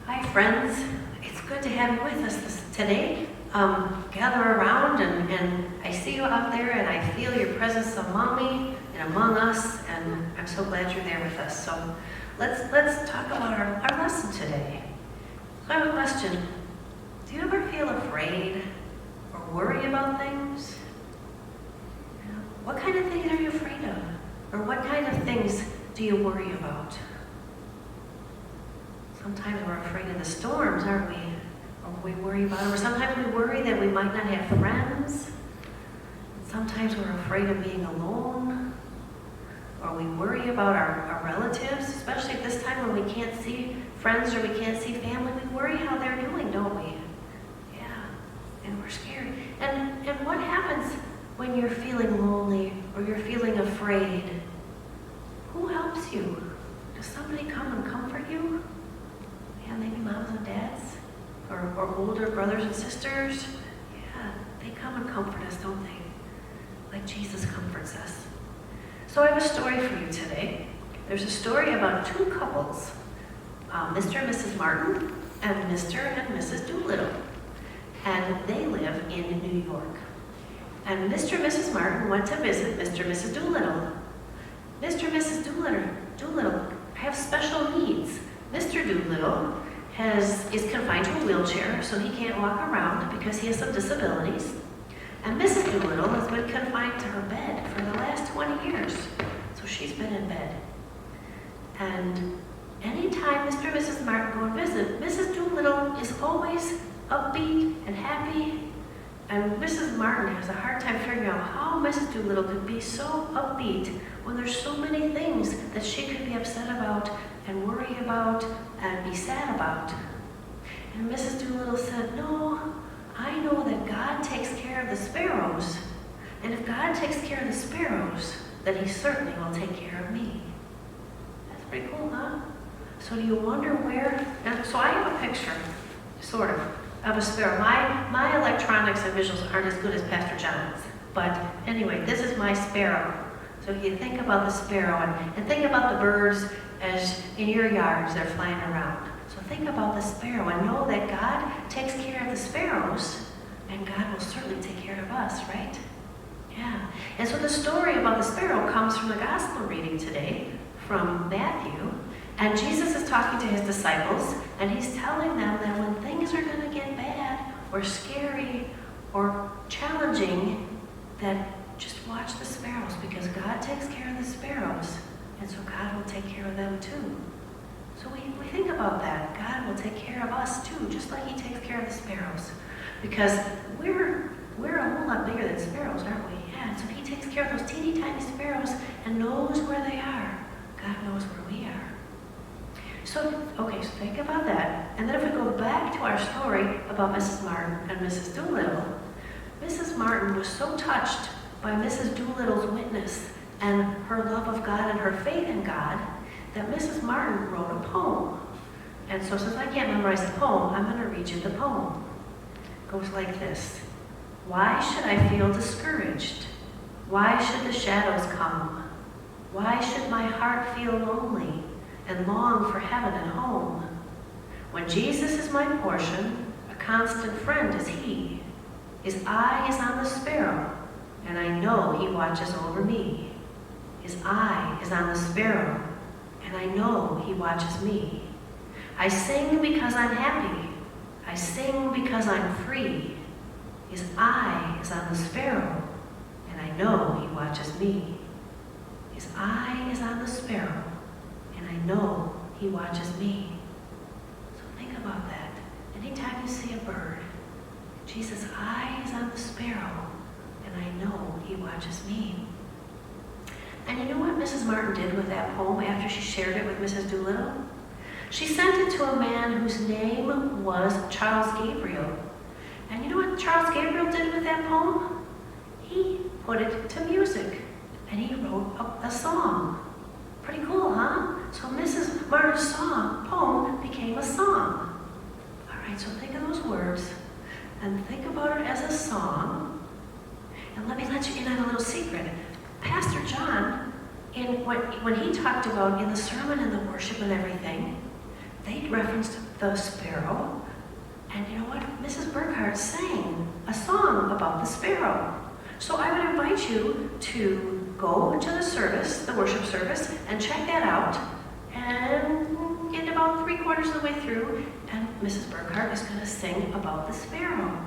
Hi friends, it's good to have you with us today. Gather around and I see you out there and I feel your presence among me and among us, and I'm so glad you're there with us. So let's talk about our lesson today. So I have a question. Do you ever feel afraid or worry about things? What kind of things are you afraid of? Or what kind of things do you worry about? Sometimes we're afraid of the storms, aren't we? Or we worry about it. Or sometimes we worry that we might not have friends. Sometimes we're afraid of being alone. Or we worry about our relatives, especially at this time when we can't see friends or we can't see family. We worry how they're doing, don't we? Yeah, and we're scared. And what happens when you're feeling lonely or you're feeling afraid? Who helps you? Does somebody come and comfort you? Yeah, maybe moms and dads, or older brothers and sisters. Yeah, they come and comfort us, don't they? Like Jesus comforts us. So I have a story for you today. There's a story about two couples, Mr. and Mrs. Martin and Mr. and Mrs. Doolittle. And they live in New York. And Mr. and Mrs. Martin went to visit Mr. and Mrs. Doolittle. Mr. and Mrs. Doolittle have special needs. Mr. Doolittle is confined to a wheelchair, so he can't walk around because he has some disabilities. And Mrs. Doolittle has been confined to her bed for the last 20 years. So she's been in bed. And anytime Mr. and Mrs. Martin go and visit, Mrs. Doolittle is always upbeat and happy. And Mrs. Martin has a hard time figuring out how Mrs. Doolittle could be so upbeat when there's so many things that she could be upset about and worry about and be sad about. And Mrs. Doolittle said, "No, I know that God takes care of the sparrows. And if God takes care of the sparrows, then he certainly will take care of me." That's pretty cool, huh? So do you wonder where? So I have a picture, sort of a sparrow. My electronics and visuals aren't as good as Pastor John's. But anyway, this is my sparrow. So you think about the sparrow and think about the birds as in your yards they're flying around. So think about the sparrow and know that God takes care of the sparrows, and God will certainly take care of us, right? Yeah. And so the story about the sparrow comes from the gospel reading today from Matthew. And Jesus is talking to his disciples, and he's telling them that when things are going to get bad or scary or challenging, that just watch the sparrows, because God takes care of the sparrows, and so God will take care of them too. So we think about that. God will take care of us too, just like he takes care of the sparrows. Because we're a whole lot bigger than sparrows, aren't we? Yeah, so he takes care of those teeny tiny sparrows and knows where they are. God knows where we are. So think about that. And then if we go back to our story about Mrs. Martin and Mrs. Doolittle, Mrs. Martin was so touched by Mrs. Doolittle's witness and her love of God and her faith in God that Mrs. Martin wrote a poem. And so since I can't memorize the poem, I'm going to read you the poem. It goes like this. Why should I feel discouraged? Why should the shadows come? Why should my heart feel lonely and long for heaven and home? When Jesus is my portion, a constant friend is he. His eye is on the sparrow, and I know he watches over me. His eye is on the sparrow, and I know he watches me. I sing because I'm happy. I sing because I'm free. His eye is on the sparrow, and I know he watches me. His eye is on the sparrow, and I know he watches me. So think about that. Anytime you see a bird, Jesus' eye is on the sparrow, and I know he watches me. And you know what Mrs. Martin did with that poem after she shared it with Mrs. Doolittle? She sent it to a man whose name was Charles Gabriel. And you know what Charles Gabriel did with that poem? He put it to music, and he wrote a song. Pretty cool, huh? So Mrs. Martin's poem became a song. All right, so think of those words, and think about it as a song. And let me let you in on a little secret. Pastor John, when he talked about in the sermon and the worship and everything, they referenced the sparrow. And you know what? Mrs. Burkhardt sang a song about the sparrow. So I would invite you to go to the service, the worship service, and check that out. And get about 3/4 of the way through, and Mrs. Burkhardt is going to sing about the sparrow.